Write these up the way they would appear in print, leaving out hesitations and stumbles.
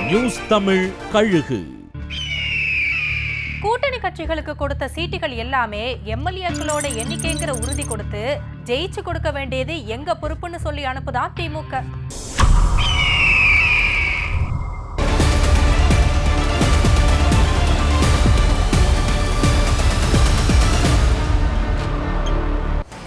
News Tamil கழுகு. கூட்டணி கட்சிகளுக்கு கொடுத்த சீட்டுகள் எல்லாமே எம்எல்ஏக்களோட எண்ணிக்கைங்கிற உறுதி கொடுத்து ஜெயிச்சு கொடுக்க வேண்டியது எங்க பொறுப்புன்னு சொல்லி அனுப்புதான் திமுக.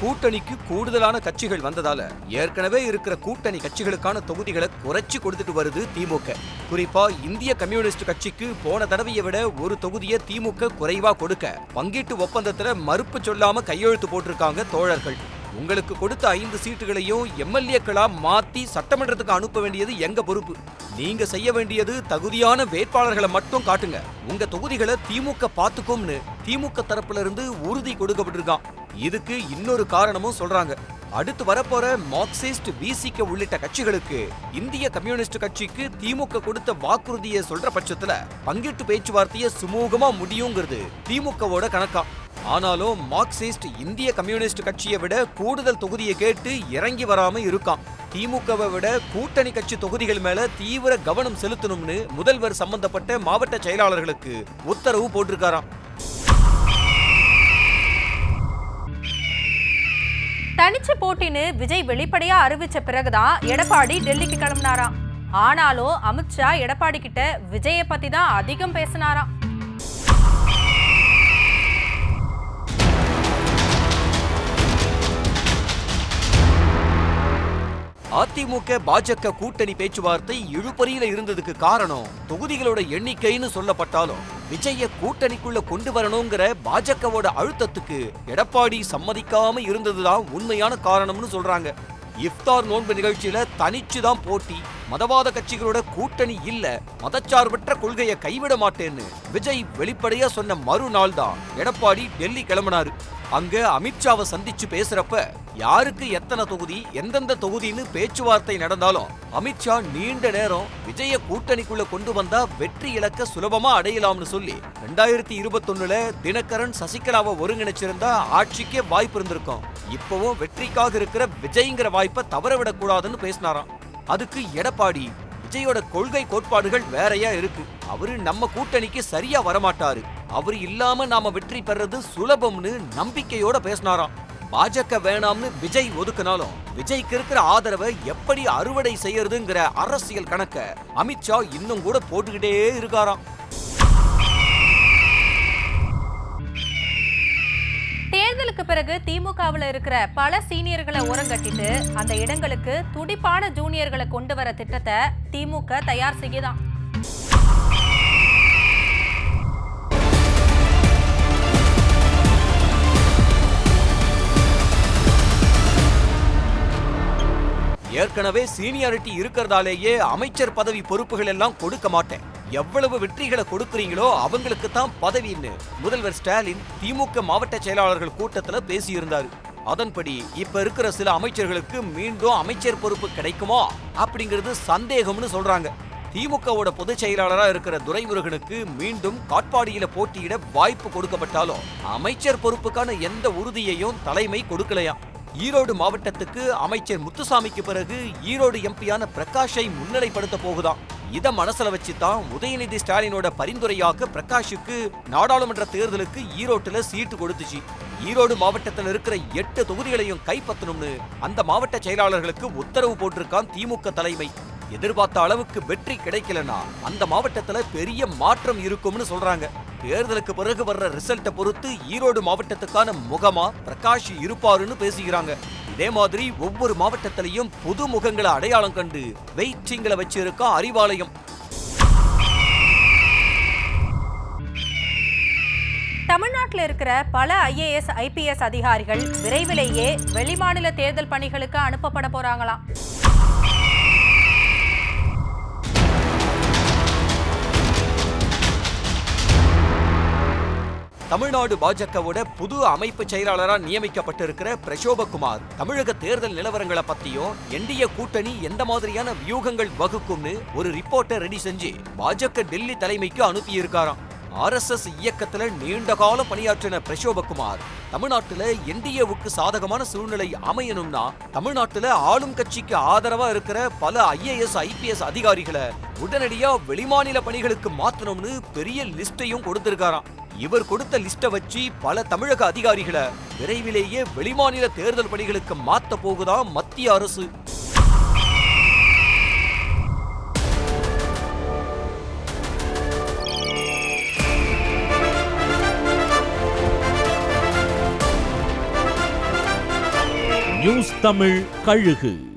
கூட்டணிக்கு கூடுதலான கட்சிகள் வந்ததால ஏற்கனவே இருக்கிற கூட்டணி கட்சிகளுக்கான தொகுதிகளை குறைச்சு கொடுத்துட்டு வருது திமுக. குறிப்பா இந்திய கம்யூனிஸ்ட் கட்சிக்கு போன தடவையை விட ஒரு தொகுதியை திமுக குறைவா கொடுக்க பங்கீட்டு ஒப்பந்தத்துல மறுப்பு சொல்லாம கையெழுத்து போட்டிருக்காங்க தோழர்கள். உங்களுக்கு கொடுத்த 5 சீட்டுகளையும் எம்எல்ஏக்களா மாத்தி சட்டமன்றத்துக்கு அனுப்ப வேண்டியது எங்க பொறுப்பு. நீங்க செய்ய வேண்டியது தகுதியான வேட்பாளர்களை மட்டும் காட்டுங்க. உங்க தொகுதிகளை திமுக பாத்துக்கும்னு திமுக தரப்புல இருந்து உறுதி கொடுக்கப்பட்டிருக்கான். இதுக்கு இன்னொரு காரணமும் சொல்றாங்க. அடுத்து வரப்போற மார்க்சிஸ்ட், விசிக உள்ளிட்ட கட்சிகளுக்கு இந்திய கம்யூனிஸ்ட் கட்சிக்கு திமுக கொடுத்த வாக்குறுதியை சொல்ற பட்சத்துல பங்கீட்டு பேச்சுவார்த்தையை சுமூகமா முடியுங்கிறது திமுகவோட கணக்கா. ஆனாலும் மார்க்சிஸ்ட் இந்திய கம்யூனிஸ்ட் கட்சியை விட கூடுதல் தொகுதியை கேட்டு இறங்கி வராம இருக்கான். திமுகவை விட கூட்டணி கட்சி தொகுதிகள் மேல தீவிர கவனம் செலுத்தணும்னு முதல்வர் சம்பந்தப்பட்ட மாவட்ட செயலாளர்களுக்கு உத்தரவு போட்டிருக்காராம். தனிச்சு போட்டின்னு விஜய் வெளிப்படையா அறிவிச்ச பிறகுதான் எடப்பாடி டெல்லிக்கு கிளம்பினாராம். ஆனாலும் அமித்ஷா எடப்பாடி கிட்ட விஜயை பத்தி தான் அதிகம் பேசினாராம். அதிமுக பாஜக கூட்டணி பேச்சுவார்த்தை இழுபறியில இருந்ததுக்கு காரணம் தொகுதிகளோட எண்ணிக்கைன்னு சொல்லப்பட்டாலும் விஜய கூட்டணிக்குள்ள கொண்டு வரணுங்கிற பாஜகவோட அழுத்தத்துக்கு எடப்பாடி சம்மதிக்காம இருந்ததுதான் உண்மையான காரணம்னு சொல்றாங்க. இஃப்தார் நோன்பு நிகழ்ச்சியில தனிச்சுதான் போட்டி, மதவாத கட்சிகளோட கூட்டணி இல்ல, மதச்சார்பற்ற கொள்கையை கைவிட மாட்டேன்னு விஜய் வெளிப்படையா சொன்ன மறுநாள் தான் எடப்பாடி டெல்லி கிளம்பினாரு. அங்க அமித்ஷாவை சந்திச்சு பேசுறப்ப யாருக்கு எத்தனை தொகுதி, எந்தெந்த தொகுதின்னு பேச்சுவார்த்தை நடந்தாலும் அமித்ஷா நீண்ட நேரம் விஜய கூட்டணிக்குள்ள கொண்டு வந்தா வெற்றி இலக்க சுலபமா அடையலாம்னு சொல்லி 2021 தினகரன் சசிகலாவை ஒருங்கிணைச்சிருந்தா ஆட்சிக்கே வாய்ப்பு இருந்திருக்கும். இப்பவும் வெற்றிக்காக இருக்கிற விஜய்ங்கிற வாய்ப்பை தவறவிடக் கூடாதுன்னு பேசினாராம். அதுக்கு எடப்பாடி, விஜயோட கொள்கை கோட்பாடுகள் வேறையா இருக்கு, அவரு நம்ம கூட்டணிக்கு சரியா வரமாட்டாரு, அவரு இல்லாம நாம வெற்றி பெறது சுலபம்னு நம்பிக்கையோட பேசினாராம். பாஜக வேணாம்னு விஜய் ஒதுக்கினாலும் விஜய்க்கு இருக்கிற ஆதரவை எப்படி அறுவடை செய்யறதுங்கிற அரசியல் கணக்க அமித்ஷா இன்னும் கூட போட்டுக்கிட்டே இருக்காராம். தேர்தலுக்கு பிறகு திமுகவில் இருக்கிற பல சீனியர்களை ஓரங்கட்டிட்டு அந்த இடங்களுக்கு துடிப்பான ஜூனியர்களை கொண்டு வர திட்டத்தை திமுக தயார் செய்யுதான். ஏற்கனவே சீனியாரிட்டி இருக்கிறதாலேயே அமைச்சர் பதவி பொறுப்புகள் எல்லாம் கொடுக்க மாட்டேன், எவ்வளவு வெற்றிகளை கொடுக்கறீங்களோ அவங்களுக்கு தான் பதவின்னு முதல்வர் ஸ்டாலின் திமுக மாவட்ட செயலாளர்கள் கூட்டத்துல பேசியிருந்தாரு. அதன்படி இப்ப இருக்கிற சில அமைச்சர்களுக்கு மீண்டும் அமைச்சர் பொறுப்பு கிடைக்குமா அப்படிங்கிறது சந்தேகம்னு சொல்றாங்க. திமுகவோட பொதுச் செயலாளரா இருக்கிற துரைமுருகனுக்கு மீண்டும் காட்பாடியில போட்டியிட வாய்ப்பு கொடுக்கப்பட்டாலும் அமைச்சர் பொறுப்புக்கான எந்த உறுதியையும் தலைமை கொடுக்கலையா. ஈரோடு மாவட்டத்துக்கு அமைச்சர் முத்துசாமிக்கு பிறகு ஈரோடு எம்பியான பிரகாஷை முன்னிலைப்படுத்த போகுதாம். இத மனசுல வச்சுதான் உதயநிதி ஸ்டாலினோட பரிந்துரையாக பிரகாஷுக்கு நாடாளுமன்ற தேர்தலுக்கு ஈரோட்டுல சீட்டு கொடுத்துச்சு. ஈரோடு மாவட்டத்தில் இருக்கிற 8 தொகுதிகளையும் கைப்பற்றணும்னு அந்த மாவட்ட செயலாளர்களுக்கு உத்தரவு போட்டிருக்கான் திமுக தலைமை. எதிர்பார்த்த அளவுக்கு வெற்றி கிடைக்கலனா அந்த மாவட்டத்துல பெரிய மாற்றம் இருக்கும்னு சொல்றாங்க. தேர்தலுக்கு பிறகு வர்ற ரிசல்ட்டை பொறுத்து ஈரோடு மாவட்டத்துக்கான முகமா பிரகாஷ் இருப்பாருன்னு பேசுகிறாங்க. இதே மாதிரி ஒவ்வொரு மாவட்டத்திலையும் புது முகங்களை அடையாளம் கண்டு வெயிட்டிங்ல வச்சிருக்க அறிவாலயம். தமிழ்நாட்டில் இருக்கிற பல IAS, IPS அதிகாரிகள் விரைவிலேயே வெளிமாநில தேர்தல் பணிகளுக்கு அனுப்பப்பட போறாங்களாம். தமிழ்நாடு பாஜகவோட புது அமைப்பு செயலாளரா நியமிக்கப்பட்டிருக்கிற பிரசோபகுமார் தமிழக தேர்தல் நிலவரங்களை பத்தியும் என்டிஏ கூட்டணி எந்த மாதிரியான வியூகங்கள் வகுக்கும்னு ஒரு ரிப்போர்ட்டை ரெடி செஞ்சு பாஜக டெல்லி தலைமைக்கு அனுப்பி இருக்காராம். RSS இயக்கத்துல நீண்ட காலம் பணியாற்றின பிரசோபகுமார் தமிழ்நாட்டுல NDAவுக்கு சாதகமான சூழ்நிலை அமையணும்னா தமிழ்நாட்டுல ஆளும் கட்சிக்கு ஆதரவா இருக்கிற பல IAS IPS அதிகாரிகளை உடனடியா வெளிமாநில பணிகளுக்கு மாத்தணும்னு பெரிய லிஸ்டையும் கொடுத்திருக்காராம். இவர் கொடுத்த லிஸ்ட வச்சு பல தமிழக அதிகாரிகளை விரைவிலேயே வெளிமாநில தேர்தல் பணிகளுக்கு மாத்த போகுதா மத்திய அரசு. நியூஸ் தமிழ் கழுகு.